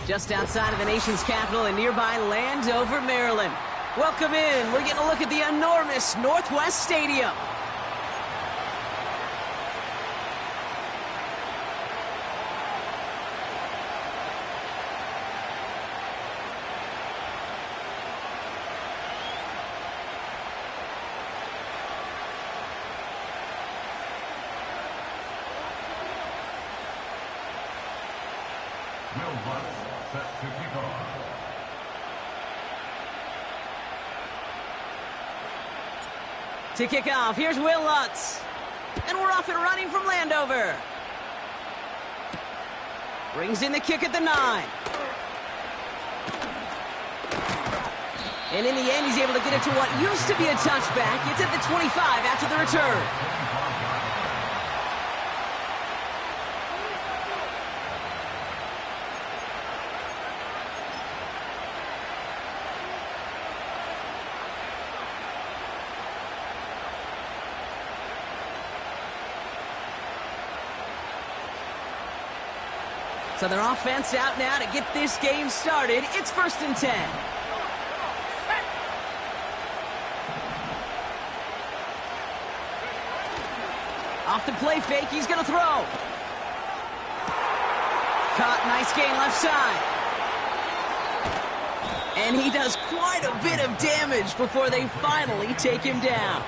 Just outside of the nation's capital in nearby Landover, Maryland. Welcome in. We're getting a look at the enormous Northwest Stadium. To kick off, here's Will Lutz. And we're off and running from Landover. Brings in the kick at the 9. And in the end, he's able to get it to what used to be a touchback. It's at the 25 after the return. So their offense out now to get this game started. It's 1st and 10. Off the play fake, he's going to throw. Caught, nice gain left side. And he does quite a bit of damage before they finally take him down.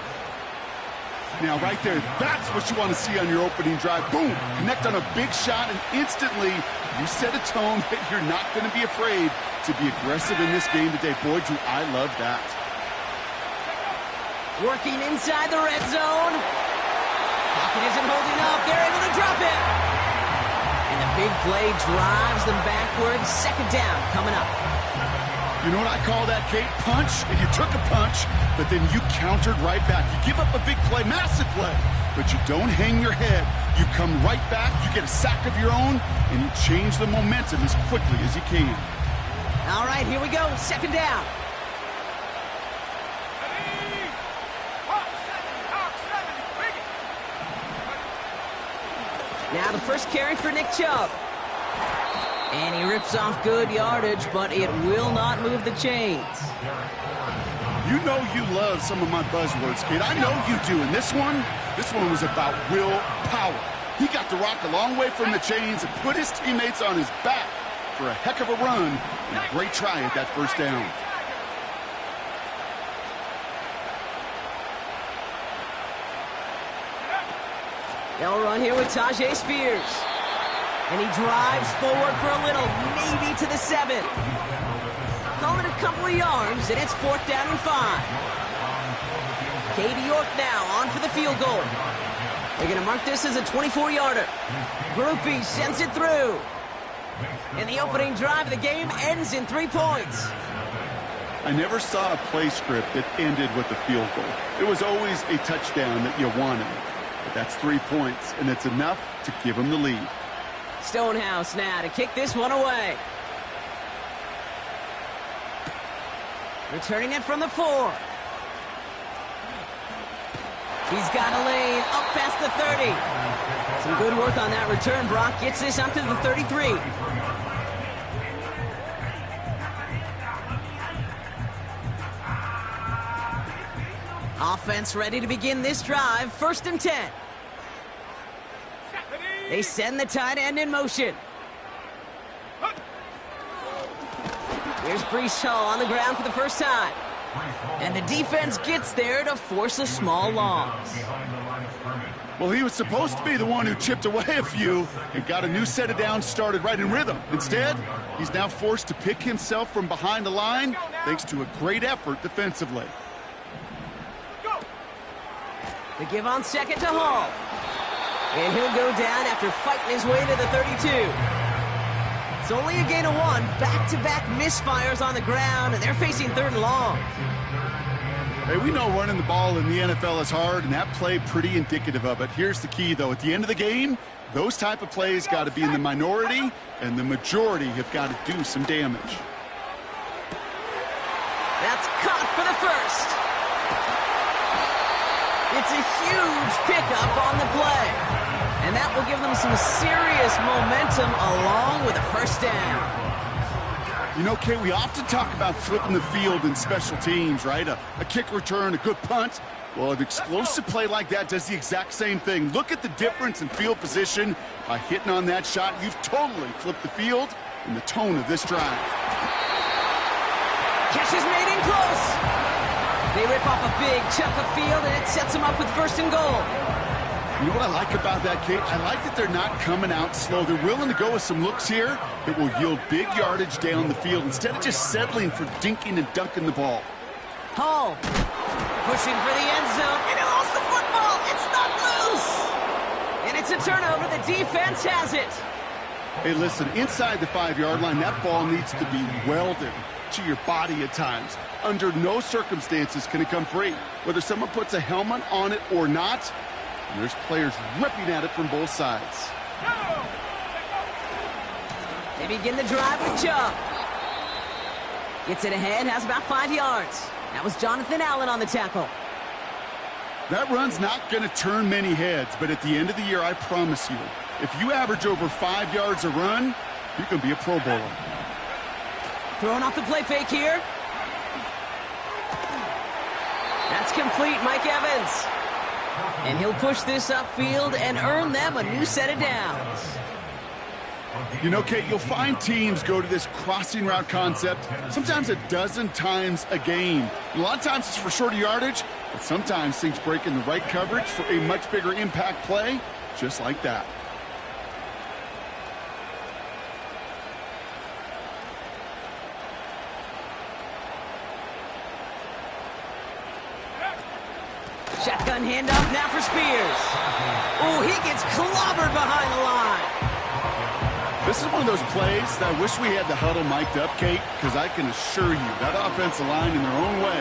Now, right there, that's what you want to see on your opening drive. Boom! Connect on a big shot, and instantly you set a tone that you're not going to be afraid to be aggressive in this game today. Boy, do I love that. Working inside the red zone. Pocket isn't holding up. They're able to drop it. And the big play drives them backwards. 2nd down coming up. You know what I call that, Kate? Punch, and you took a punch, but then you countered right back. You give up a big play, massive play, but you don't hang your head. You come right back, you get a sack of your own, and you change the momentum as quickly as you can. All right, here we go. 2nd down. Now the first carry for Nick Chubb. And he rips off good yardage, but it will not move the chains. You know you love some of my buzzwords, kid. I know you do. And this one was about willpower. He got the rock a long way from the chains and put his teammates on his back for a heck of a run and a great try at that 1st down. They'll run here with Tajay Spears. And he drives forward for a little, maybe to the 7. Calling a couple of yards, and it's 4th down and 5. Katie York now on for the field goal. They're going to mark this as a 24-yarder. Groupie sends it through. And the opening drive of the game ends in 3 points. I never saw a play script that ended with a field goal. It was always a touchdown that you wanted. But that's 3 points, and it's enough to give them the lead. Stonehouse now to kick this one away. Returning it from the 4. He's got a lane up past the 30. Some good work on that return. Brock gets this up to the 33. Offense ready to begin this drive. 1st and 10. They send the tight end in motion. Here's Breece Hall on the ground for the first time. And the defense gets there to force a small loss. Well, he was supposed to be the one who chipped away a few and got a new set of downs started right in rhythm. Instead, he's now forced to pick himself from behind the line thanks to a great effort defensively. The give on 2nd to Hall. And he'll go down after fighting his way to the 32. It's only a gain of 1. Back-to-back misfires on the ground, and they're facing 3rd and long. Hey, we know running the ball in the NFL is hard, and that play pretty indicative of it. Here's the key, though. At the end of the game, those type of plays got to be in the minority, and the majority have got to do some damage. That's caught for the 1st. It's a huge pickup on the play. And that will give them some serious momentum along with a 1st down. You know, Kate, we often talk about flipping the field in special teams, right? A kick return, a good punt. Well, an explosive play like that does the exact same thing. Look at the difference in field position. By hitting on that shot, you've totally flipped the field and the tone of this drive. Catch is made in close. They rip off a big chunk of field, and it sets them up with 1st and goal. You know what I like about that, Kate? I like that they're not coming out slow. They're willing to go with some looks here that will yield big yardage down the field instead of just settling for dinking and dunking the ball. Hall pushing for the end zone, and he lost the football. It's not loose. And it's a turnover. The defense has it. Hey, listen, inside the 5-yard line, that ball needs to be welded to your body at times. Under no circumstances can it come free. Whether someone puts a helmet on it or not, there's players ripping at it from both sides. They begin the drive with Chubb. Gets it ahead, has about 5 yards. That was Jonathan Allen on the tackle. That run's not going to turn many heads, but at the end of the year, I promise you, if you average over 5 yards a run, you can be a Pro Bowler. Throwing off the play fake here. That's complete, Mike Evans. And he'll push this upfield and earn them a new set of downs. You know, Kate, you'll find teams go to this crossing route concept sometimes a dozen times a game. And a lot of times it's for shorter yardage, but sometimes things break in the right coverage for a much bigger impact play, just like that. Shotgun handoff now for Spears. Oh, he gets clobbered behind the line. This is one of those plays that I wish we had the huddle mic'd up, Kate, because I can assure you that offensive line in their own way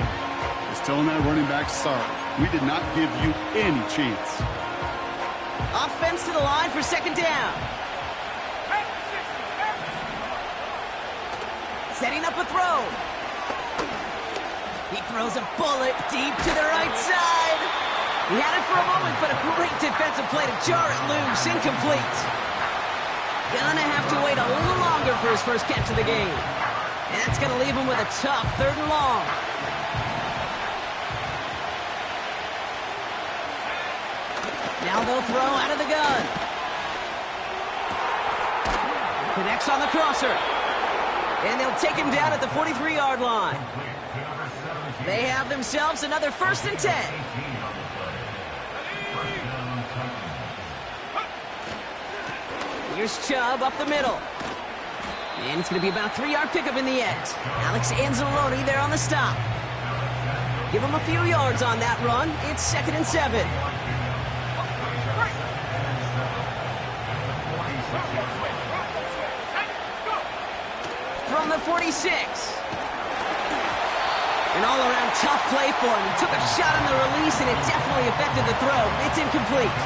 is telling that running back, sorry, we did not give you any chance. Offense to the line for 2nd down. Setting up a throw. He throws a bullet deep to the right side. He had it for a moment, but a great defensive play to jar it loose. Incomplete. Gonna have to wait a little longer for his first catch of the game. And that's gonna leave him with a tough 3rd and long. Now they'll throw out of the gun. Connects on the crosser. And they'll take him down at the 43-yard line. They have themselves another 1st and 10. Here's Chubb up the middle. And it's going to be about a 3-yard pickup in the end. Alex Anzalone there on the stop. Give him a few yards on that run. It's 2nd and 7. From the 46. An all-around tough play for him. He took a shot on the release, and it definitely affected the throw. It's incomplete.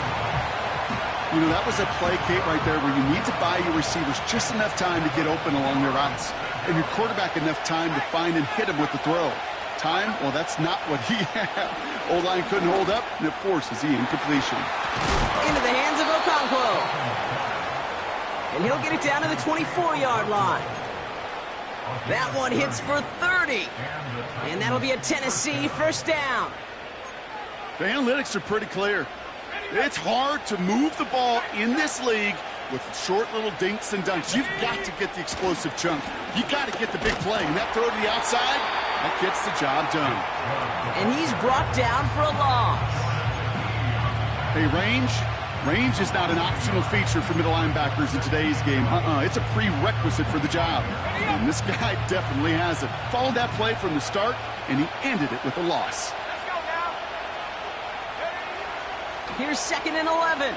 You know, that was a play, Kate, right there where you need to buy your receivers just enough time to get open along their routes, and your quarterback enough time to find and hit him with the throw. Time? Well, that's not what he had. O-line couldn't hold up, and it forces the incompletion. Into the hands of Okonkwo. And he'll get it down to the 24-yard line. That one hits for 30. And that'll be a Tennessee 1st down. The analytics are pretty clear. It's hard to move the ball in this league with short little dinks and dunks. You've got to get the explosive chunk. You've got to get the big play. And that throw to the outside, that gets the job done. And he's brought down for a loss. Hey, range is not an optional feature for middle linebackers in today's game. It's a prerequisite for the job. And this guy definitely has it. Followed that play from the start, and he ended it with a loss. Here's 2nd and 11.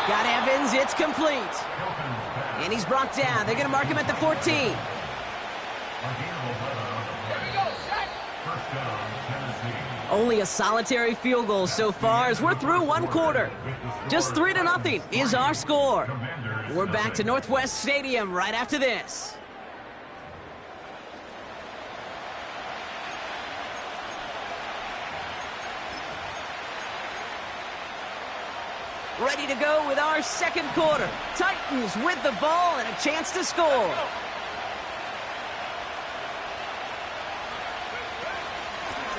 Got Evans, it's complete. And he's brought down. They're going to mark him at the 14. Only a solitary field goal so far as we're through 1 quarter. Just 3-0 is our score. We're back to Northwest Stadium right after this. Ready to go with our second quarter. Titans with the ball and a chance to score.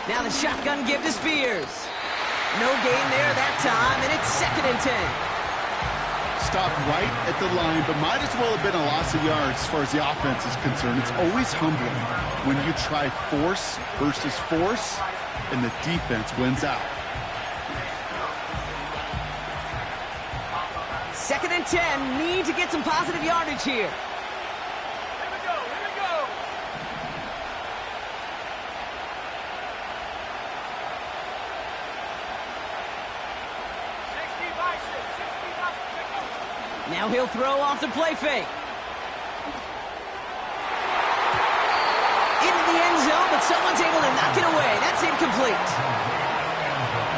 Now the shotgun give to Spears. No gain there that time, and it's 2nd and 10. Stopped right at the line, but might as well have been a loss of yards as far as the offense is concerned. It's always humbling when you try force versus force, and the defense wins out. 2nd and 10, need to get some positive yardage here. Now he'll throw off the play fake. Into the end zone, but someone's able to knock it away. That's incomplete.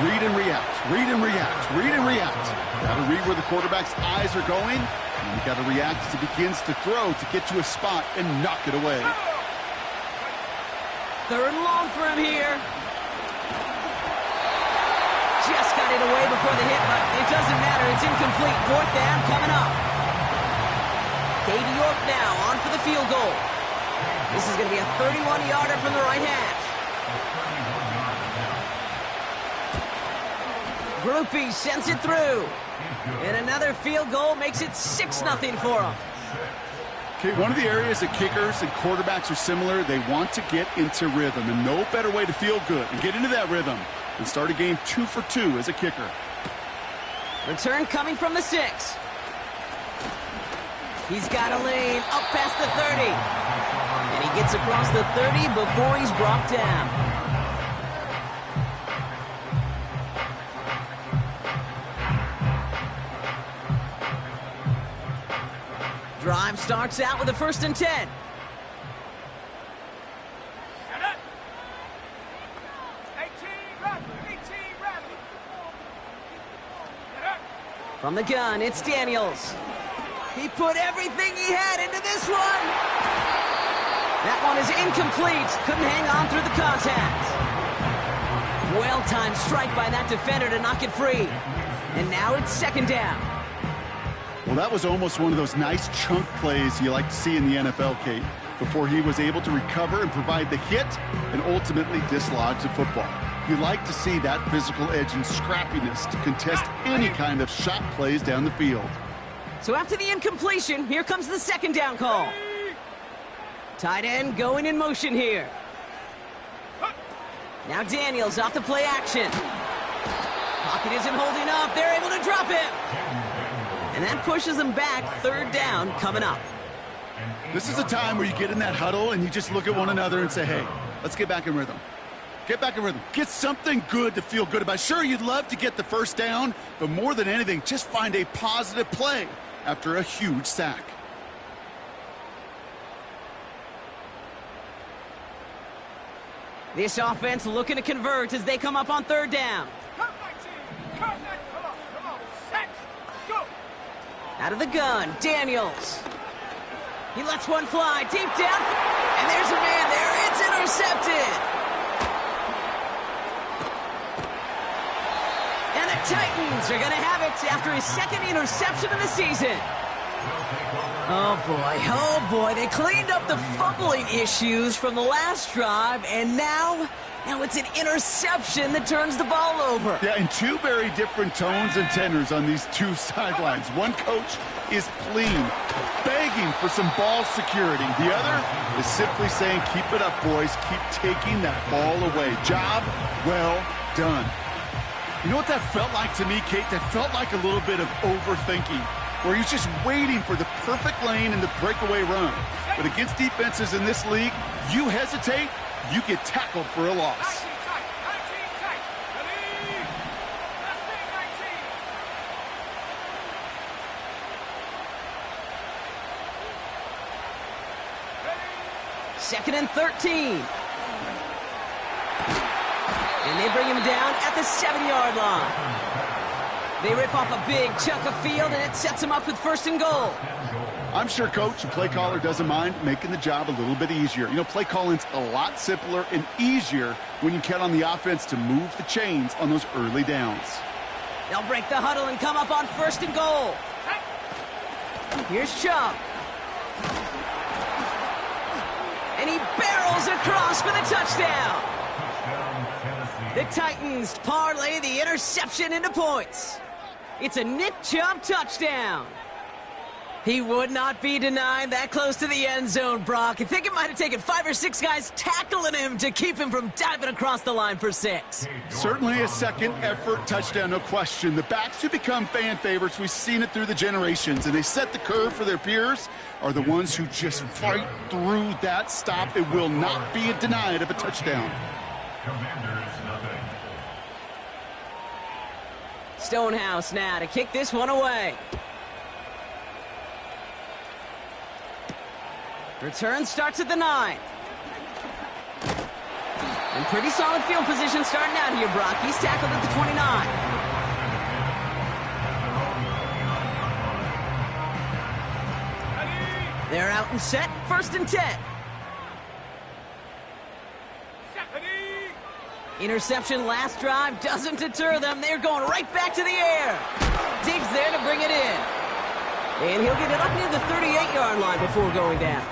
Read and react, read and react, read and react. Got to read where the quarterback's eyes are going, and you got to react as he begins to throw to get to a spot and knock it away. 3rd and long for him here. Just got it away before the hit, but it doesn't matter. It's incomplete. 4th down coming up. Katie York now on for the field goal. This is going to be a 31-yarder from the right hash. Groupie sends it through. And another field goal makes it 6-0 for them. Okay, one of the areas that kickers and quarterbacks are similar, they want to get into rhythm, and no better way to feel good and get into that rhythm and start a game 2 for 2 as a kicker. Return coming from the 6. He's got a lane up past the 30. And he gets across the 30 before he's brought down. Drive starts out with a 1st and 10. From the gun, it's Daniels. He put everything he had into this one. That one is incomplete. Couldn't hang on through the contact. Well-timed strike by that defender to knock it free. And now it's 2nd down. Well, that was almost one of those nice chunk plays you like to see in the NFL, Kate, before he was able to recover and provide the hit and ultimately dislodge the football. You like to see that physical edge and scrappiness to contest any kind of shot plays down the field. So after the incompletion, here comes the 2nd down call. Tight end going in motion here. Now Daniels off the play action. Pocket isn't holding up. They're able to drop it. And that pushes them back. 3rd down coming up. This is a time where you get in that huddle and you just look at one another and say, hey, let's get back in rhythm. Get back in rhythm. Get something good to feel good about. Sure, you'd love to get the 1st down, but more than anything, just find a positive play after a huge sack. This offense looking to convert as they come up on 3rd down. Out of the gun, Daniels. He lets one fly deep down, and there's a man there. It's intercepted. And the Titans are going to have it after his 2nd interception of the season. Oh boy, they cleaned up the fumbling issues from the last drive, and now it's an interception that turns the ball over. Yeah, and 2 very different tones and tenors on these 2 sidelines. One coach is pleading, begging for some ball security. The other is simply saying, keep it up, boys. Keep taking that ball away. Job well done. You know what that felt like to me, Kate? That felt like a little bit of overthinking, where he's just waiting for the perfect lane and the breakaway run. But against defenses in this league, you hesitate, you get tackled for a loss. Second and 13. And they bring him down at the 7-yard line. They rip off a big chunk of field, and it sets him up with 1st and goal. I'm sure coach and play caller doesn't mind making the job a little bit easier. You know, play calling's a lot simpler and easier when you count on the offense to move the chains on those early downs. They'll break the huddle and come up on 1st and goal. Here's Chubb. And he barrels across for the touchdown. The Titans parlay the interception into points. It's a Nick Chubb touchdown. He would not be denied that close to the end zone, Brock. I think it might have taken 5 or 6 guys tackling him to keep him from diving across the line for 6. Certainly a second-effort touchdown, no question. The backs who become fan favorites, we've seen it through the generations, and they set the curve for their peers, are the ones who just fight through that stop. It will not be denied of a touchdown. Stonehouse now to kick this one away. Return starts at the 9. And pretty solid field position starting out here, Brock. He's tackled at the 29. They're out and set. 1st and 10. Interception last drive doesn't deter them. They're going right back to the air. Diggs there to bring it in. And he'll get it up near the 38-yard line before going down.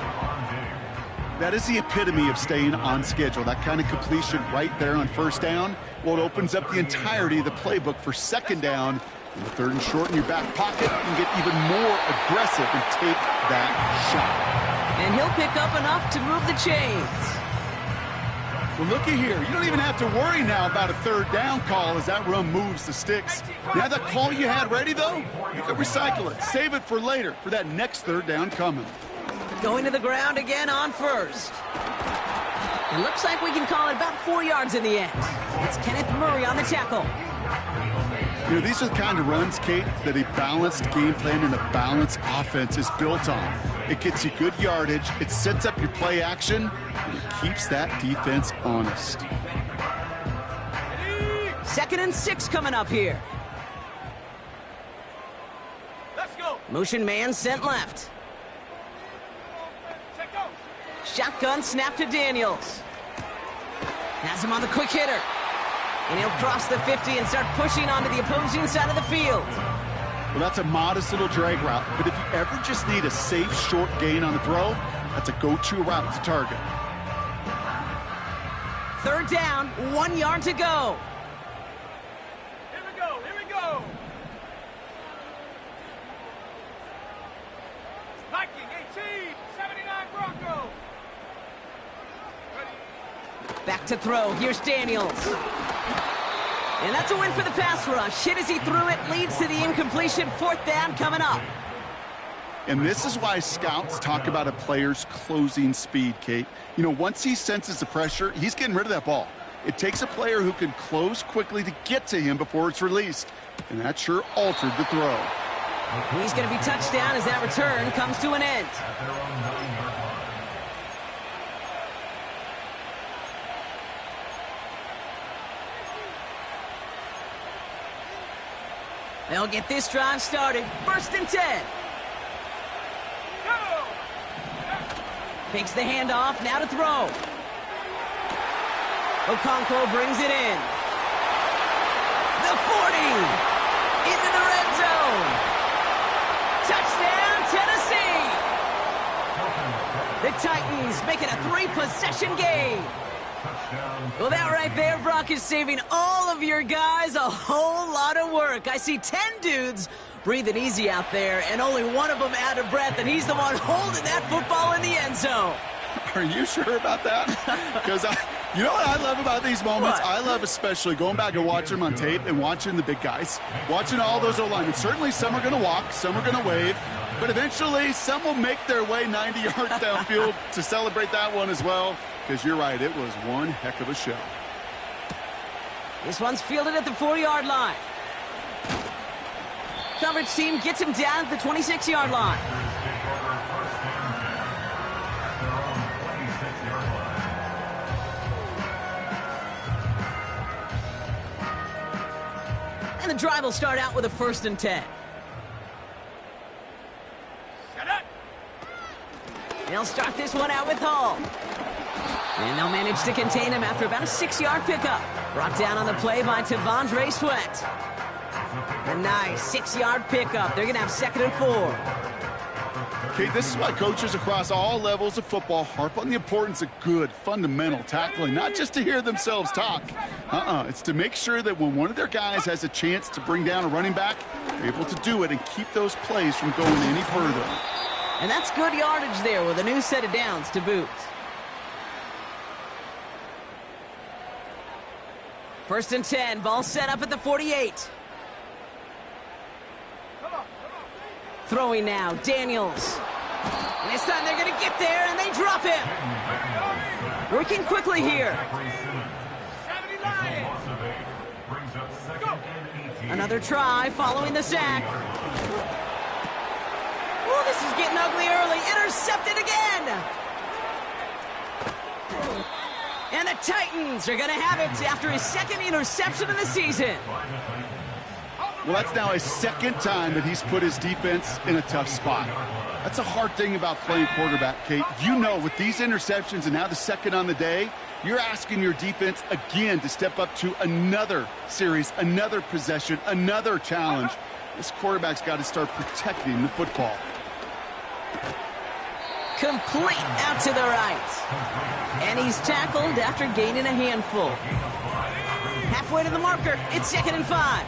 That is the epitome of staying on schedule. That kind of completion right there on 1st down. Well, it opens up the entirety of the playbook for 2nd down. And the 3rd and short in your back pocket, you can get even more aggressive and take that shot. And he'll pick up enough to move the chains. Well, looky here. You don't even have to worry now about a 3rd down call as that run moves the sticks. Now that call you had ready, though, you can recycle it. Save it for later, for that next 3rd down coming. Going to the ground again on 1st. It looks like we can call it about 4 yards in the end. It's Kenneth Murray on the tackle. You know, these are the kind of runs, Kate, that a balanced game plan and a balanced offense is built on. It gets you good yardage, it sets up your play action, and it keeps that defense honest. 2nd and 6 coming up here. Let's go. Motion man sent left. Shotgun snap to Daniels. Has him on the quick hitter. And he'll cross the 50 and start pushing onto the opposing side of the field. Well, that's a modest little drag route, but if you ever just need a safe, short gain on the throw, that's a go-to route to target. 3rd down, 1 yard to go. Here we go. Here we go. Viking 18, 79 Bronco. Back to throw. Here's Daniels. And that's a win for the pass rush. Hit as he threw it, leads to the incompletion. 4th down coming up. And this is why scouts talk about a player's closing speed, Kate. You know, once he senses the pressure, he's getting rid of that ball. It takes a player who can close quickly to get to him before it's released. And that sure altered the throw. He's going to be touchdown as that return comes to an end. They'll get this drive started. 1st and 10. Go. Fakes the handoff, now to throw. Okonkwo brings it in. The 40. Into the red zone. Touchdown, Tennessee. The Titans make it a 3-possession game. Well, that right there, Brock, is saving all of your guys a whole lot of work. I see 10 dudes breathing easy out there, and only one of them out of breath, and he's the one holding that football in the end zone. Are you sure about that? Because you know what I love about these moments? What? I love especially going back and watching them on tape and watching the big guys. Watching all those O-linemen. Certainly some are going to walk, some are going to wave, but eventually some will make their way 90 yards downfield to celebrate that one as well. Because you're right, it was one heck of a show. This one's fielded at the 4-yard line. Coverage team gets him down at the 26-yard line. And the drive will start out with a 1st and 10. Shut up. They'll start this one out with Hall. And they'll manage to contain him after about a 6-yard pickup. Brought down on the play by Tavondre Sweat. A nice 6-yard pickup. They're going to have 2nd and 4. Okay, this is why coaches across all levels of football harp on the importance of good, fundamental tackling, not just to hear themselves talk. It's to make sure that when one of their guys has a chance to bring down a running back, they're able to do it and keep those plays from going any further. And that's good yardage there with a new set of downs to boot. 1st and 10, ball set up at the 48. Throwing now, Daniels. And this time they're going to get there, and they drop him. Working quickly here. Another try following the sack. Oh, this is getting ugly early. Intercepted again. And the Titans are going to have it after his 2nd interception of the season. Well, that's now his 2nd time that he's put his defense in a tough spot. That's a hard thing about playing quarterback, Kate. You know, with these interceptions and now the 2nd on the day, you're asking your defense again to step up to another series, another possession, another challenge. This quarterback's got to start protecting the football. Complete out to the right. And he's tackled after gaining a handful. Halfway to the marker, it's 2nd and 5.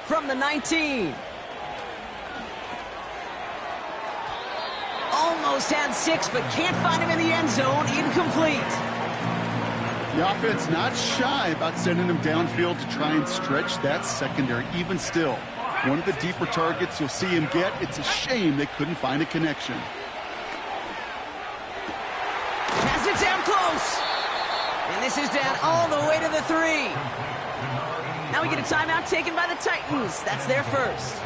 From the 19. Almost had 6, but can't find him in the end zone. Incomplete. The offense not shy about sending him downfield to try and stretch that secondary. Even still, one of the deeper targets you'll see him get. It's a shame they couldn't find a connection. Has it down close. And this is down all the way to the 3. Now we get a timeout taken by the Titans. That's their first.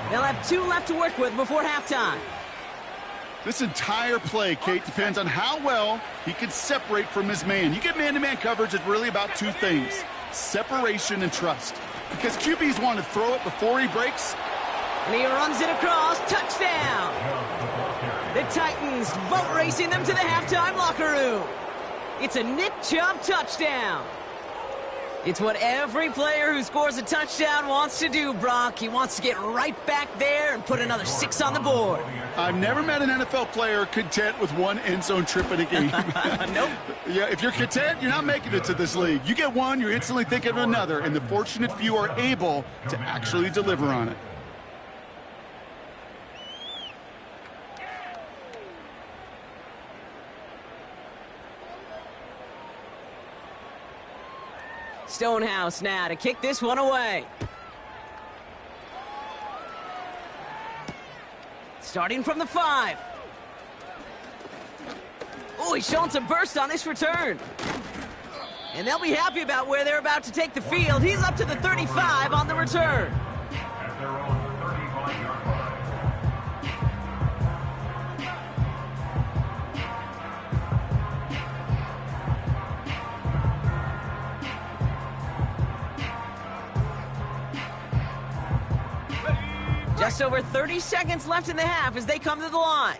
They'll have 2 left to work with before halftime. This entire play, Kate, depends on how well he can separate from his man. You get man-to-man coverage, it's really about 2 things: separation and trust. Because QBs want to throw it before he breaks. And he runs it across. Touchdown! The Titans boat racing them to the halftime locker room. It's a Nick Chubb touchdown. It's what every player who scores a touchdown wants to do, Brock. He wants to get right back there and put another 6 on the board. I've never met an NFL player content with 1 end zone trip in a game. Nope. Yeah, if you're content, you're not making it to this league. You get 1, you're instantly thinking of another, and the fortunate few are able to actually deliver on it. Stonehouse now to kick this one away. Starting from the 5. Oh, he's showing some burst on this return. And they'll be happy about where they're about to take the field. He's up to the 35 on the return. Just over 30 seconds left in the half as they come to the line.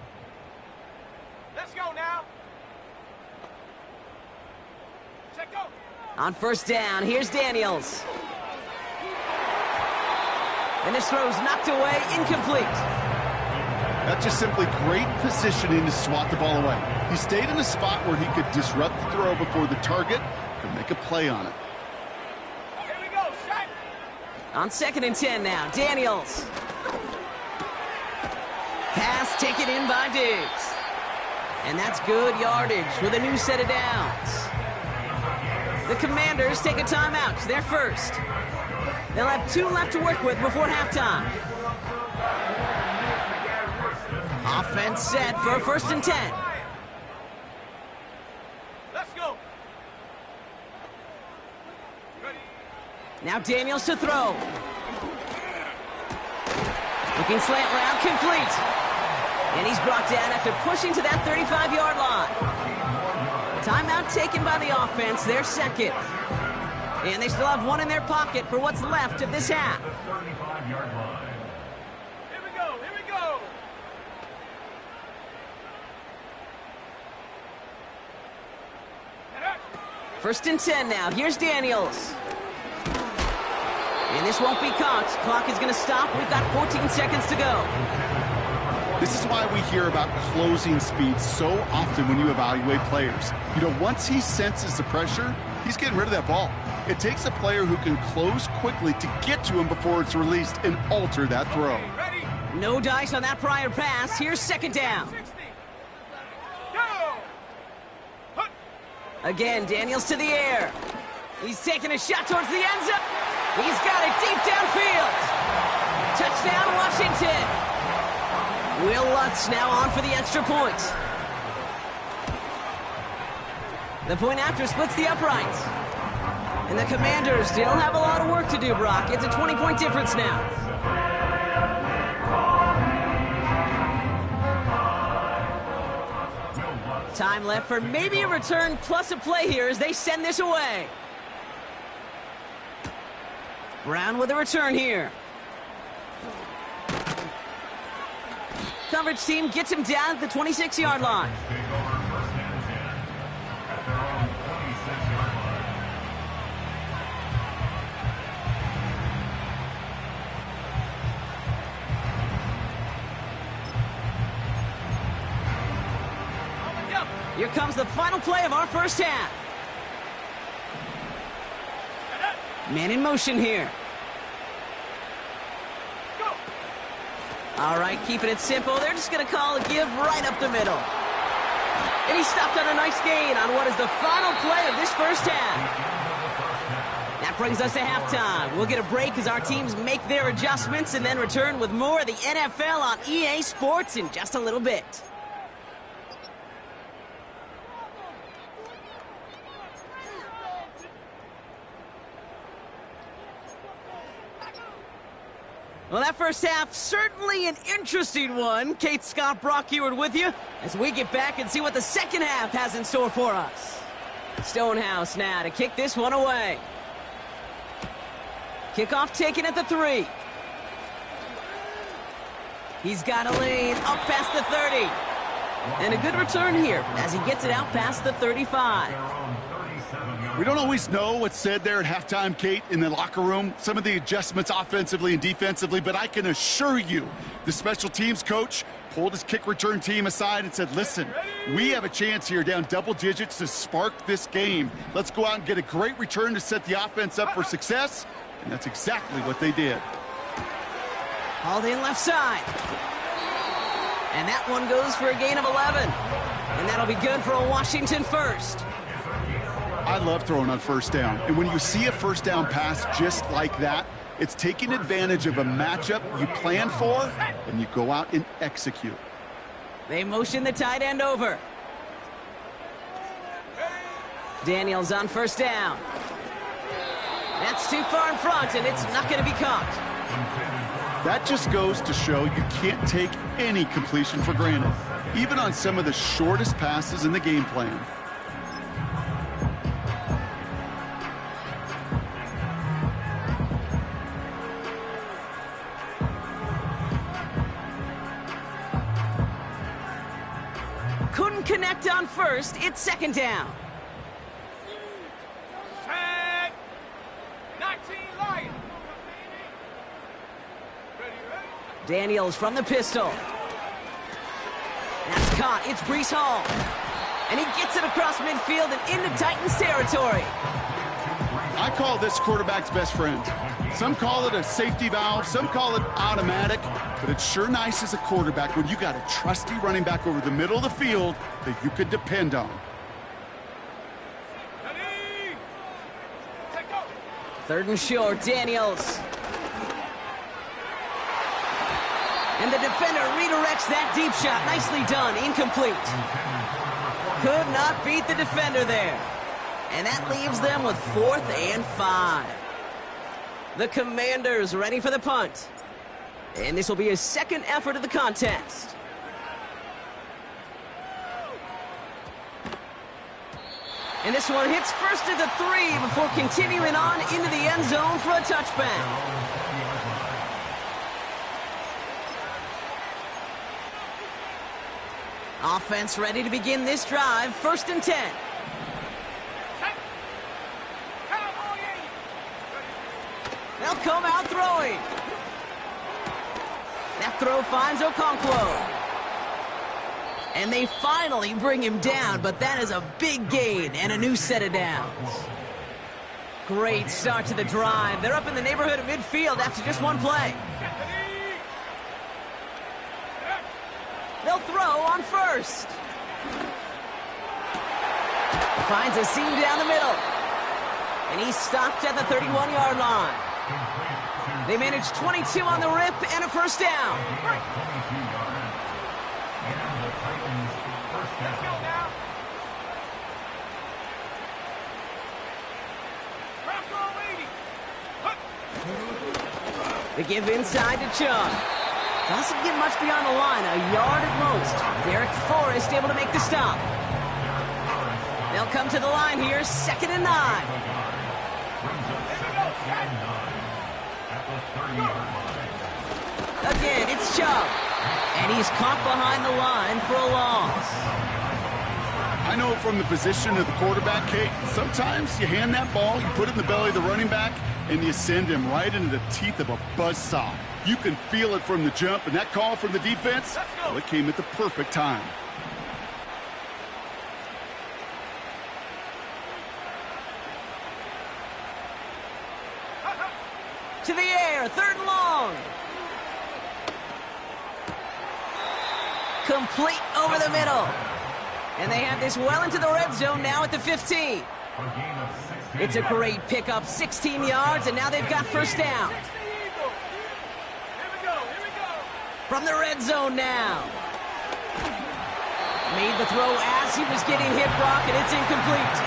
Let's go now. Check go. On 1st down, here's Daniels. And this throw's knocked away, incomplete. That's just simply great positioning to swat the ball away. He stayed in a spot where he could disrupt the throw before the target could make a play on it. Here we go, shot. On 2nd and 10 now, Daniels. Pass taken in by Diggs. And that's good yardage with a new set of downs. The Commanders take a timeout. They're first. They'll have 2 left to work with before halftime. Offense set for a 1st and 10. Let's go. Ready. Now Daniels to throw. Looking slant route, complete. And he's brought down after pushing to that 35-yard line. Timeout taken by the offense, their 2nd. And they still have 1 in their pocket for what's left of this half. Here we go, here we go. First and 10 now. Here's Daniels. And this won't be caught. Clock is going to stop. We've got 14 seconds to go. This is why we hear about closing speed so often when you evaluate players. You know, once he senses the pressure, he's getting rid of that ball. It takes a player who can close quickly to get to him before it's released and alter that throw. Ready? No dice on that prior pass. Here's second down. 60. Go! Hut. Again, Daniels to the air. He's taking a shot towards the end zone. He's got it deep downfield. Touchdown, Washington. Will Lutz now on for the extra point. The point after splits the uprights. And the Commanders still have a lot of work to do, Brock. It's a 20-point difference now. Time left for maybe a return plus a play here as they send this away. Brown with a return here. Coverage team gets him down at the 26-yard line. Here comes the final play of our first half. Man in motion here. Go! All right, keeping it simple. They're just going to call a give right up the middle. And he stopped on a nice gain on what is the final play of this first half. That brings us to halftime. We'll get a break as our teams make their adjustments and then return with more of the NFL on EA Sports in just a little bit. Well, that first half, certainly an interesting one. Kate, Scott, Brock Ewart with you as we get back and see what the second half has in store for us. Stonehouse now to kick this one away. Kickoff taken at the 3. He's got a lane up past the 30. And a good return here as he gets it out past the 35. We don't always know what's said there at halftime, Kate, in the locker room. Some of the adjustments offensively and defensively, but I can assure you the special teams coach pulled his kick return team aside and said, listen, we have a chance here down double digits to spark this game. Let's go out and get a great return to set the offense up for success, and that's exactly what they did. Hauled in left side. And that one goes for a gain of 11. And that'll be good for a Washington first. I love throwing on first down. And when you see a first down pass just like that, it's taking advantage of a matchup you plan for, and you go out and execute. They motion the tight end over. Daniels on first down. That's too far in front, and it's not going to be caught. That just goes to show you can't take any completion for granted, even on some of the shortest passes in the game plan. Couldn't connect on first. It's second down. Tag! 19 Lions! Ready, ready? Daniels from the pistol. That's caught. It's Breece Hall. And he gets it across midfield and into Titans territory. I call this quarterback's best friend. Some call it a safety valve, some call it automatic, but it's sure nice as a quarterback when you got a trusty running back over the middle of the field that you could depend on. Ready? Set, go! Third and short, Daniels. And the defender redirects that deep shot. Nicely done, incomplete. Could not beat the defender there. And that leaves them with 4th and 5. The Commanders ready for the punt. And this will be his second effort of the contest. And this one hits first at the 3 before continuing on into the end zone for a touchback. Offense ready to begin this drive. 1st and 10. come out throwing. That throw finds Okonkwo. And they finally bring him down, but that is a big gain and a new set of downs. Great start to the drive. They're up in the neighborhood of midfield after just one play. They'll throw on first. Finds a seam down the middle. And he's stopped at the 31-yard line. They managed 22 on the rip and a first down. They give inside to Chung. Doesn't get much beyond the line, a yard at most. Derek Forrest able to make the stop. They'll come to the line here, 2nd and 9. Again, it's Chubb. And he's caught behind the line for a loss. I know from the position of the quarterback, Kate, sometimes you hand that ball, you put it in the belly of the running back, and you send him right into the teeth of a buzzsaw. You can feel it from the jump, and that call from the defense, well, it came at the perfect time. To the air, 3rd and long. Complete over the middle. And they have this well into the red zone now at the 15. It's a great pickup, 16 yards, and now they've got first down. From the red zone now. Made the throw as he was getting hit, Brock, and it's incomplete.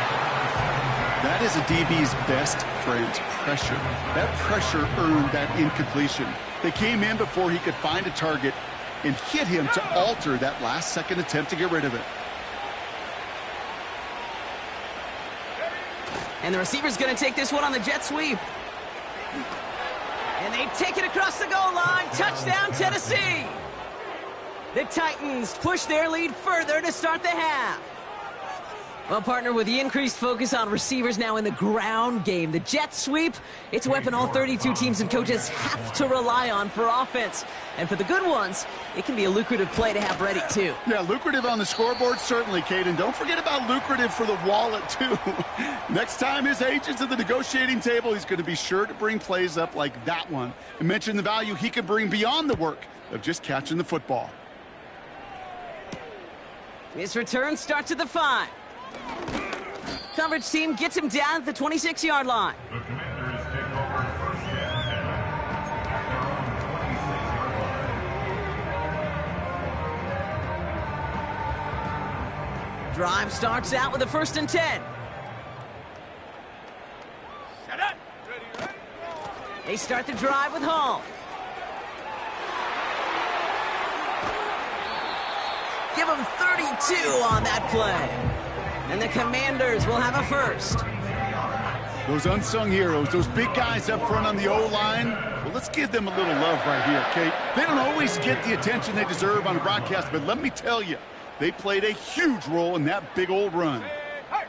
That is a DB's best friend, pressure. That pressure earned that incompletion. They came in before he could find a target and hit him to alter that last-second attempt to get rid of it. And the receiver's going to take this one on the jet sweep. And they take it across the goal line. Touchdown, Tennessee. The Titans push their lead further to start the half. Well, partner, with the increased focus on receivers now in the ground game, the jet sweep, it's a weapon all 32 teams and coaches have to rely on for offense. And for the good ones, it can be a lucrative play to have ready, too. Yeah, lucrative on the scoreboard, certainly, Kate. And don't forget about lucrative for the wallet, too. Next time his agent's at the negotiating table, he's going to be sure to bring plays up like that one and mention the value he could bring beyond the work of just catching the football. This return starts at the 5. Coverage team gets him down at the 26-yard line. The Commanders take over first down at their own 26-yard line. Drive starts out with a 1st and 10. Set up. Ready. They start the drive with Hall. Give him 32 on that play. And the Commanders will have a first. Those unsung heroes, those big guys up front on the O-line, well, let's give them a little love right here, Kate. They don't always get the attention they deserve on a broadcast, but let me tell you, they played a huge role in that big old run. Hey.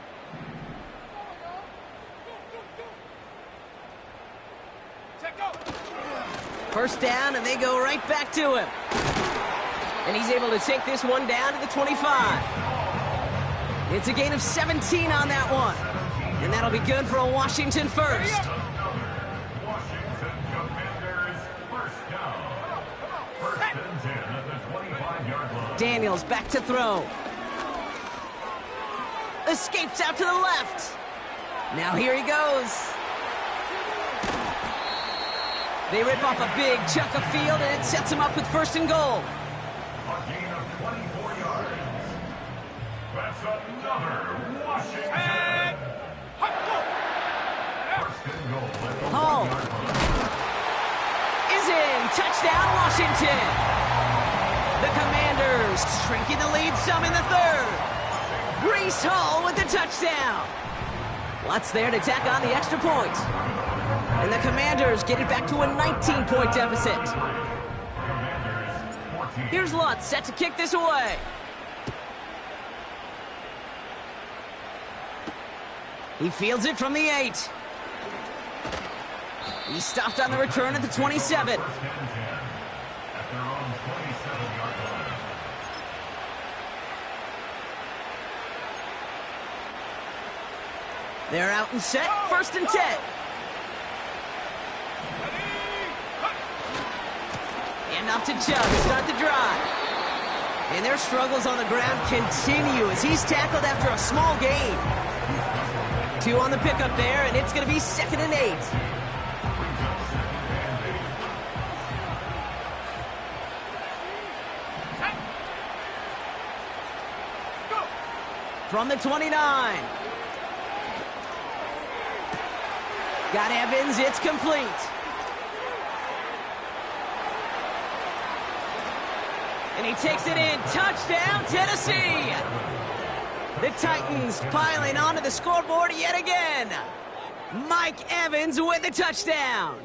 Take go. First down, and they go right back to him. And he's able to take this one down to the 25. It's a gain of 17 on that one. And that'll be good for a Washington first. Washington Commanders first down. 1st and 10 at the 25-yard line. Daniels back to throw. Escapes out to the left. Now here he goes. They rip off a big chunk of field, and it sets him up with 1st and goal. A gain of 24 yards. That's another Washington. Hey. Hut, go. 1st and goal at the Hall 1-yard line. is in. Touchdown, Washington. The Commanders shrinking the lead some in the 3rd. Breece Hall with the touchdown. Lutz there to tack on the extra point. And the Commanders get it back to a 19-point deficit. Here's Lutz set to kick this away. He fields it from the 8. He stopped on the return at the 27. They're out and set, 1st and 10. And off to Chubb to start the drive. And their struggles on the ground continue as he's tackled after a small gain. 2 on the pickup there, and it's going to be 2nd and 8. From the 29. Got Evans, it's complete. And he takes it in. Touchdown, Tennessee! The Titans piling onto the scoreboard yet again. Mike Evans with the touchdown.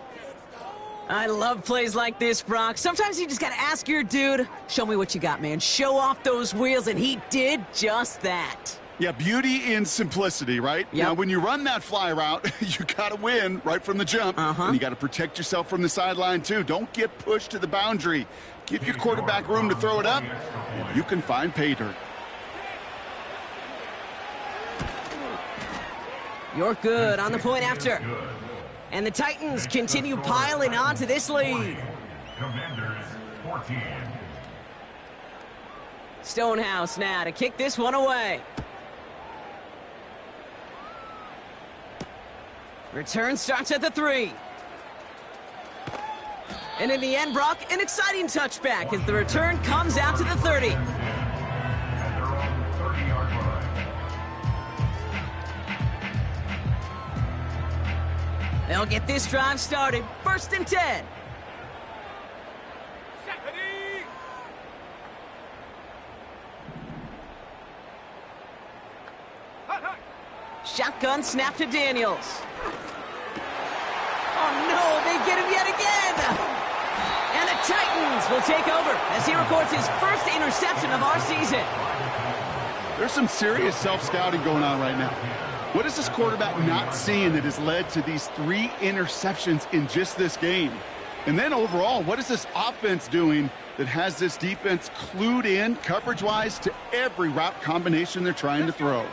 I love plays like this, Brock. Sometimes you just got to ask your dude, show me what you got, man. Show off those wheels, and he did just that. Yeah, beauty in simplicity, right? Yep. Now, when you run that fly route, you got to win right from the jump. And you got to protect yourself from the sideline, too. Don't get pushed to the boundary. Give your quarterback room to throw it up, and you can find pay dirt. You're good on the point after. And the Titans continue piling on to this lead. Commanders 14. Stonehouse now to kick this one away. Return starts at the 3. And in the end, Brock, an exciting touchback as the return comes out to the 30. At their own 30-yard line. They'll get this drive started. 1st and 10. Shotgun snap to Daniels. Oh no, they get him yet again! And the Titans will take over as he records his 1st interception of our season. There's some serious self-scouting going on right now. What is this quarterback not seeing that has led to these 3 interceptions in just this game? And then overall, what is this offense doing that has this defense clued in coverage-wise to every route combination they're trying to throw?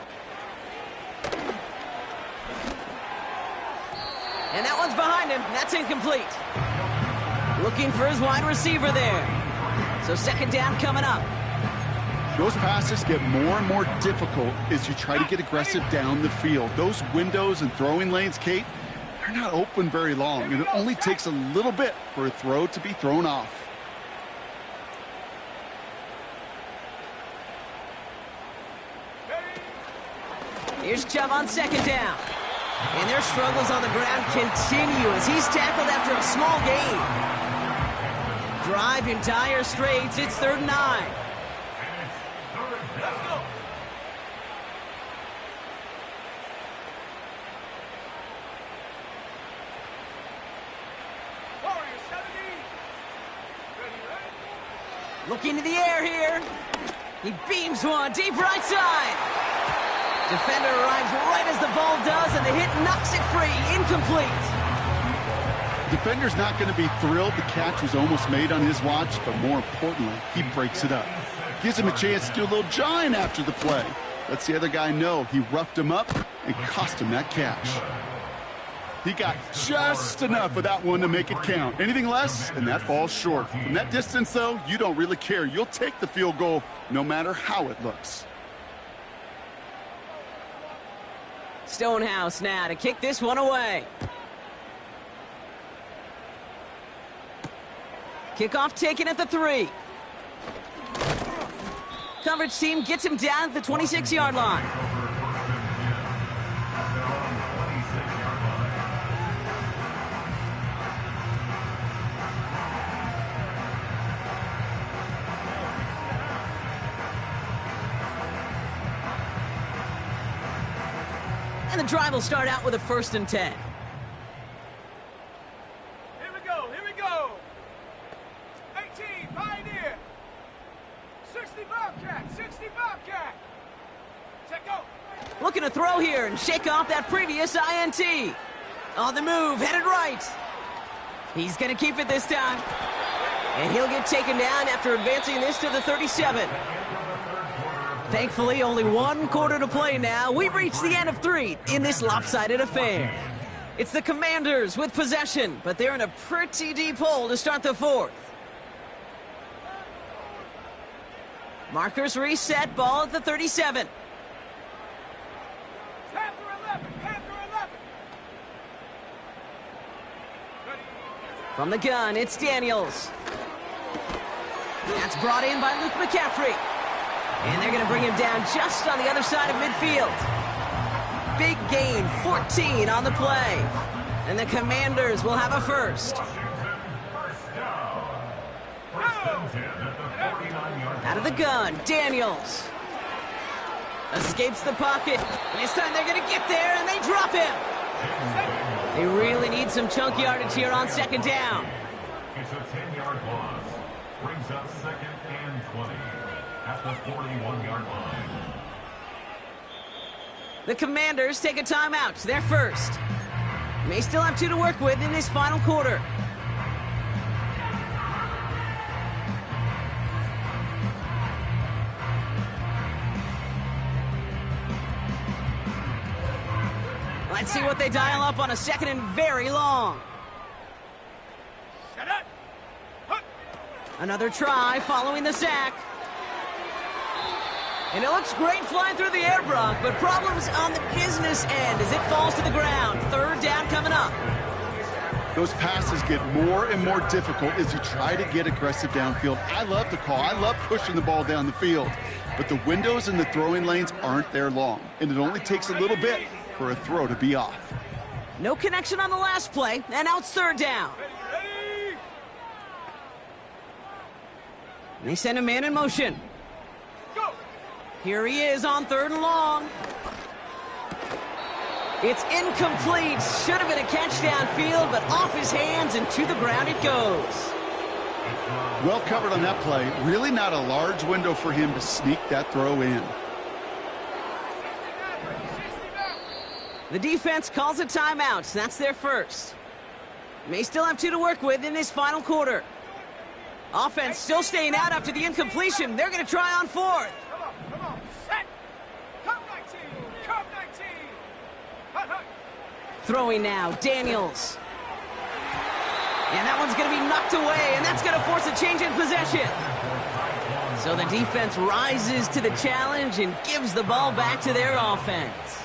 And that one's behind him. That's incomplete. Looking for his wide receiver there. So 2nd down coming up. Those passes get more and more difficult as you try to get aggressive down the field. Those windows and throwing lanes, Kate, they're not open very long, and it only takes a little bit for a throw to be thrown off. Here's Chubb on 2nd down. And their struggles on the ground continue as he's tackled after a small gain. Drive in dire straits. It's 3rd and 9. Let's go. Warrior 70. Ready, ready? Looking to the air here. He beams one deep right side. Defender arrives right as the ball does, and the hit knocks it free. Incomplete. Defender's not going to be thrilled the catch was almost made on his watch, but more importantly, he breaks it up. Gives him a chance to do a little jawing after the play. Lets the other guy know he roughed him up and cost him that catch. He got just enough of that one to make it count. Anything less, and that falls short. From that distance, though, you don't really care. You'll take the field goal no matter how it looks. Stonehouse now to kick this one away. Kickoff taken at the 3. Coverage team gets him down at the 26-yard line. And the drive will start out with a 1st and 10. Here we go, here we go. 18, Pioneer. 60 Bobcat, 60 Bobcat. Check go. Looking to throw here and shake off that previous INT. On the move, headed right. He's going to keep it this time. And he'll get taken down after advancing this to the 37. Thankfully, only one quarter to play now. We've reached the end of 3 in this lopsided affair. It's the Commanders with possession, but they're in a pretty deep hole to start the 4th. Markers reset, ball at the 37. Panther 11, Panther 11. From the gun, it's Daniels. That's brought in by Luke McCaffrey. And they're going to bring him down just on the other side of midfield. Big gain, 14 on the play. And the Commanders will have a first. Out of the gun, Daniels. Escapes the pocket. And this time they're going to get there, and they drop him. They really need some chunk yardage here on second down. It's a 10-yard loss. Brings up 2nd and 20 at the 41-yard line. The Commanders take a timeout. They're first. May still have 2 to work with in this final quarter. Let's see what they dial up on a 2nd and very long. Shut up. Huck. Another try following the sack. And it looks great flying through the air, Brock, but problems on the business end as it falls to the ground. 3rd down coming up. Those passes get more and more difficult as you try to get aggressive downfield. I love the call. I love pushing the ball down the field. But the windows in the throwing lanes aren't there long, and it only takes a little bit for a throw to be off. No connection on the last play, and now it's 3rd down. Ready. And they send a man in motion. Go. Here he is on 3rd and long. It's incomplete. Should have been a catch downfield, but off his hands and to the ground it goes. Well covered on that play. Really not a large window for him to sneak that throw in. The defense calls a timeout. That's their first. May still have 2 to work with in this final quarter. Offense still staying out after the incompletion. They're going to try on 4th. Come on. Set. Come 19. Come 19. Hut, hut. Throwing now, Daniels. And that one's going to be knocked away, and that's going to force a change in possession. So the defense rises to the challenge and gives the ball back to their offense.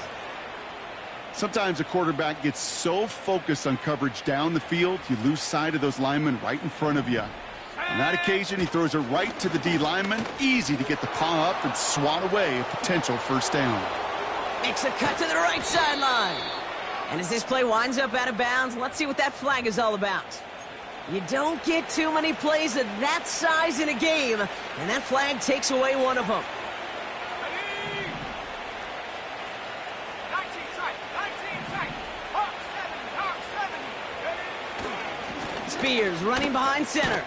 Sometimes a quarterback gets so focused on coverage down the field, you lose sight of those linemen right in front of you. On that occasion, he throws it right to the D lineman. Easy to get the paw up and swat away a potential 1st down. Makes a cut to the right sideline. And as this play winds up out of bounds, let's see what that flag is all about. You don't get too many plays of that size in a game, and that flag takes away one of them. Ready. 19 tight. 19 tight. Hawk 7. Hawk 7. Ready. Spears running behind center.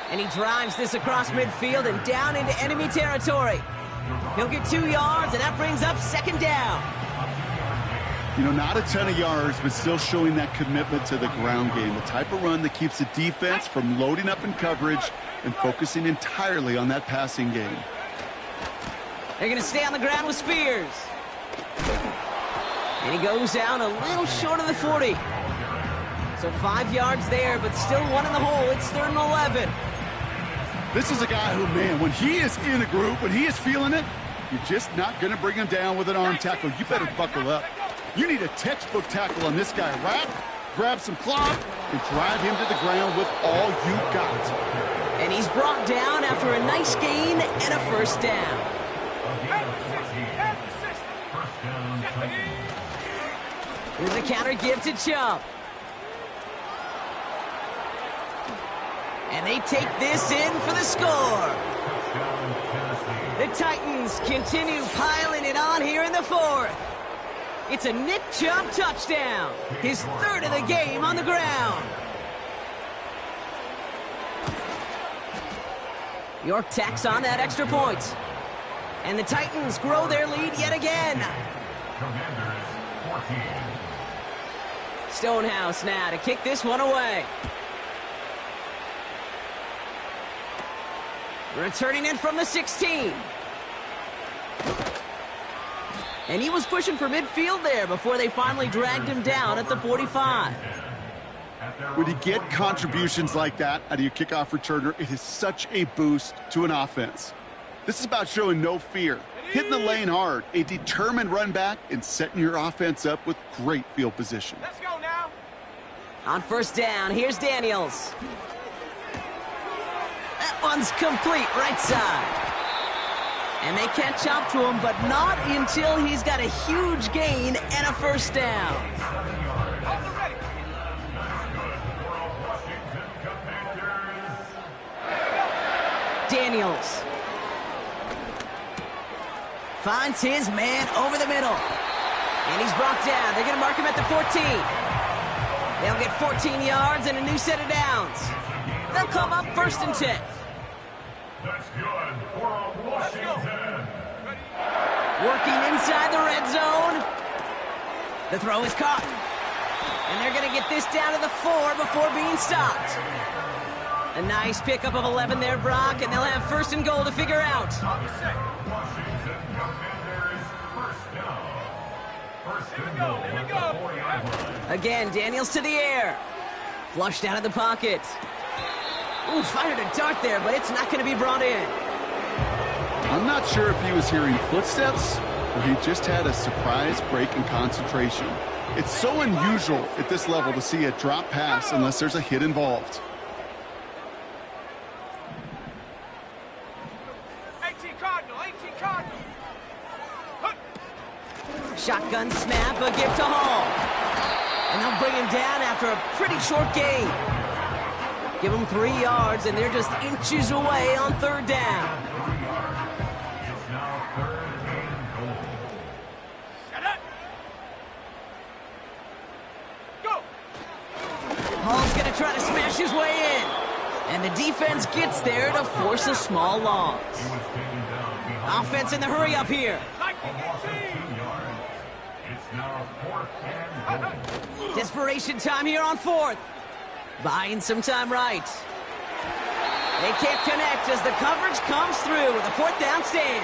And he drives this across midfield and down into enemy territory. He'll get 2 yards, and that brings up 2nd down. You know, not a ton of yards, but still showing that commitment to the ground game. The type of run that keeps the defense from loading up in coverage and focusing entirely on that passing game. They're going to stay on the ground with Spears. And he goes down a little short of the 40. So 5 yards there, but still 1 in the hole. It's 3rd and 11. This is a guy who, man, when he is in a group, when he is feeling it, you're just not going to bring him down with an arm tackle. You better buckle up. You need a textbook tackle on this guy. Wrap, grab some cloth, and drive him to the ground with all you got. And he's brought down after a nice gain and a 1st down. Here's a counter give to Chubb. And they take this in for the score. The Titans continue piling it on here in the 4th. It's a Nick Chubb touchdown. His 3rd of the game on the ground. York tacks on that extra point. And the Titans grow their lead yet again. Stonehouse now to kick this one away. Returning it from the 16. And he was pushing for midfield there before they finally dragged him down at the 45. When you get contributions like that out of your kickoff returner, it is such a boost to an offense. This is about showing no fear, hitting the lane hard, a determined run back, and setting your offense up with great field position. Let's go now. On first down, here's Daniels. That one's complete, right side. And they catch up to him, but not until he's got a huge gain and a first down. Daniels finds his man over the middle. And he's brought down. They're going to mark him at the 14. They'll get 14 yards and a new set of downs. They'll come up first and 10. That's good for Washington. Working inside the red zone. The throw is caught. And they're going to get this down to the 4 before being stopped. A nice pickup of 11 there, Brock, and they'll have first and goal to figure out. Washington Commanders first down. First and goal at the 4-yard line. Again, Daniels to the air. Flushed out of the pocket. Ooh, fired a dart there, but it's not going to be brought in. I'm not sure if he was hearing footsteps or he just had a surprise break in concentration. It's so unusual at this level to see a drop pass unless there's a hit involved. 18 Cardinal, 18 Cardinal. Shotgun snap, a give to Hall. And they'll bring him down after a pretty short gain. Give him 3 yards, and they're just inches away on third down. It's now third and goal. Shut up. Go. Hall's going to try to smash his way in. And the defense gets there to force a small loss. He was taken down behind Offense in the hurry up here. Like a loss of 2 yards. It's now fourth and goal. Desperation time here on fourth. Buying some time right. They can't connect as the coverage comes through with a fourth down stand.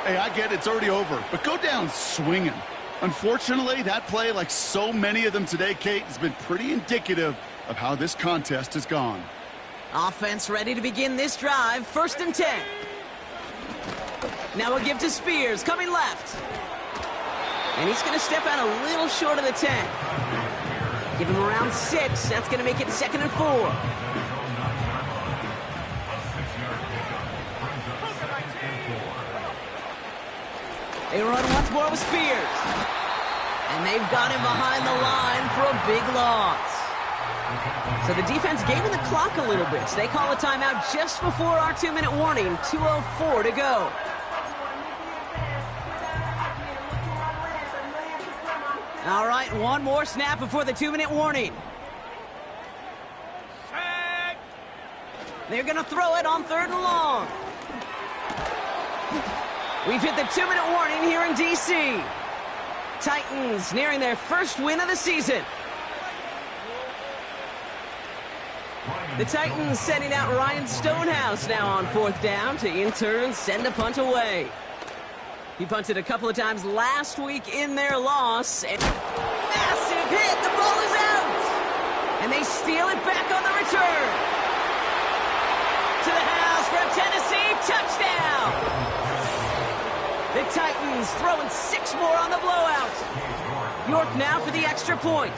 Hey, I get it's already over, but go down swinging. Unfortunately, that play, like so many of them today, Kate, has been pretty indicative of how this contest has gone. Offense ready to begin this drive. First and 10. Now we'll give to Spears, coming left. And he's going to step out a little short of the 10. Give him around 6. That's going to make it second and 4. They run once more with Spears. And they've got him behind the line for a big loss. So the defense gaining the clock a little bit. So they call a timeout just before our 2-minute warning. 2:04 to go. All right, one more snap before the 2-minute warning. Set. They're going to throw it on third and long. We've hit the 2-minute warning here in D.C. Titans nearing their first win of the season. The Titans sending out Ryan Stonehouse now on fourth down to in turn send a punt away. He punted a couple of times last week in their loss. And massive hit. The ball is out. And they steal it back on the return. To the house for a Tennessee touchdown. The Titans throwing 6 more on the blowout. York now for the extra point.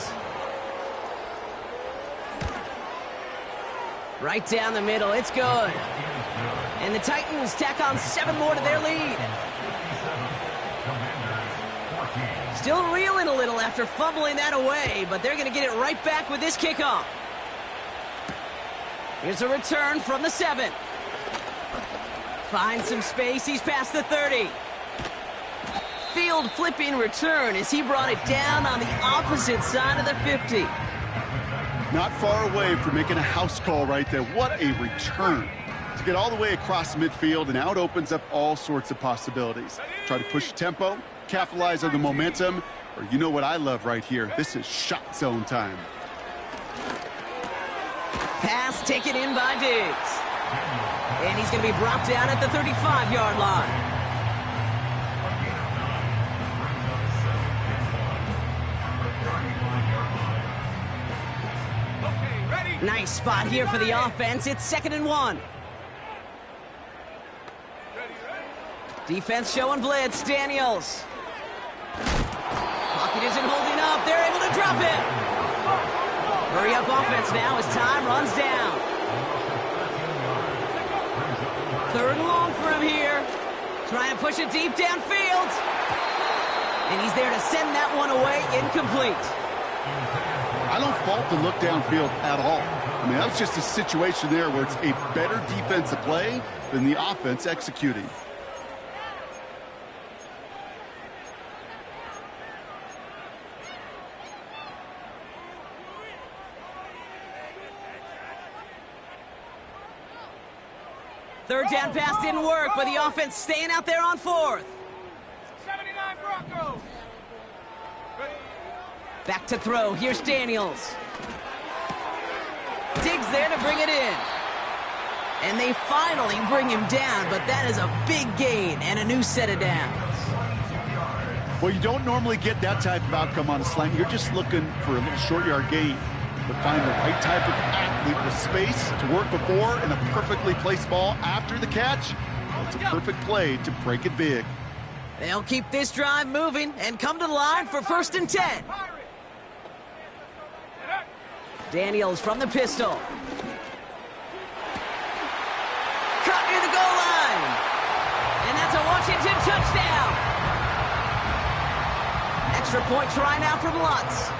Right down the middle. It's good. And the Titans tack on 7 more to their lead. Still reeling a little after fumbling that away, but they're going to get it right back with this kickoff. Here's a return from the 7. Finds some space. He's past the 30. Field flipping return as he brought it down on the opposite side of the 50. Not far away from making a house call right there. What a return. To get all the way across midfield, and now it opens up all sorts of possibilities. Try to push tempo, capitalize on the momentum, or you know what I love right here. This is shot zone time. Pass taken in by Diggs. And he's going to be brought down at the 35-yard line. Nice spot here for the offense. It's 2nd and 1. Defense showing blitz. Daniels. Pocket isn't holding up. They're able to drop it. Hurry up offense now as time runs down. 3rd and long for him here. Trying to push it deep downfield. And he's there to send that one away incomplete. I don't fault the look downfield at all. I mean, that was just a situation there where it's a better defensive play than the offense executing. Third down pass didn't work, but the offense staying out there on 4th. 79 Broncos. Back to throw. Here's Daniels. Diggs there to bring it in. And they finally bring him down, but that is a big gain and a new set of downs. Well, you don't normally get that type of outcome on a slant. You're just looking for a little short yard gain. But find the right type of athlete with space to work before and a perfectly placed ball after the catch. Well, it's a perfect play to break it big. They'll keep this drive moving and come to the line for 1st and 10. Daniels from the pistol. Caught near the goal line. And that's a Washington touchdown. Extra point try now from Lutz.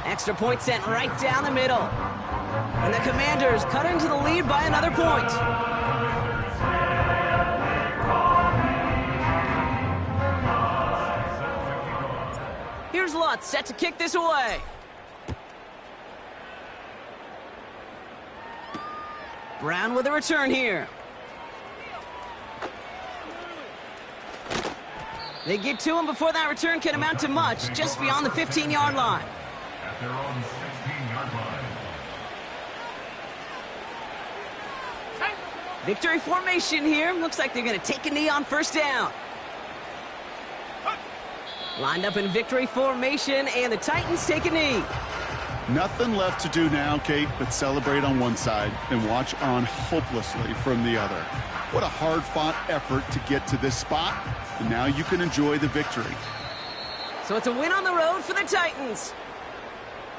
Extra point sent right down the middle. And the Commanders cut into the lead by another point. Here's Lutz set to kick this away. Brown with a return here. They get to him before that return can amount to much, just beyond the 15-yard line. At their own 16-yard line. Victory formation here. Looks like they're going to take a knee on 1st down. Lined up in victory formation, and the Titans take a knee. Nothing left to do now, Kate, but celebrate on one side and watch on hopelessly from the other. What a hard-fought effort to get to this spot, and now you can enjoy the victory. So it's a win on the road for the Titans.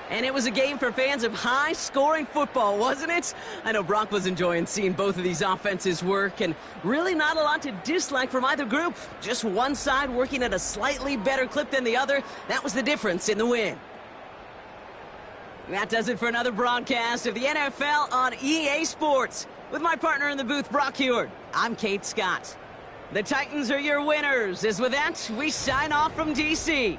And it was a game for fans of high-scoring football, wasn't it? I know Brock was enjoying seeing both of these offenses work, and really not a lot to dislike from either group. Just one side working at a slightly better clip than the other. That was the difference in the win. That does it for another broadcast of the NFL on EA Sports. With my partner in the booth, Brock Heward, I'm Kate Scott. The Titans are your winners. As with that, we sign off from D.C.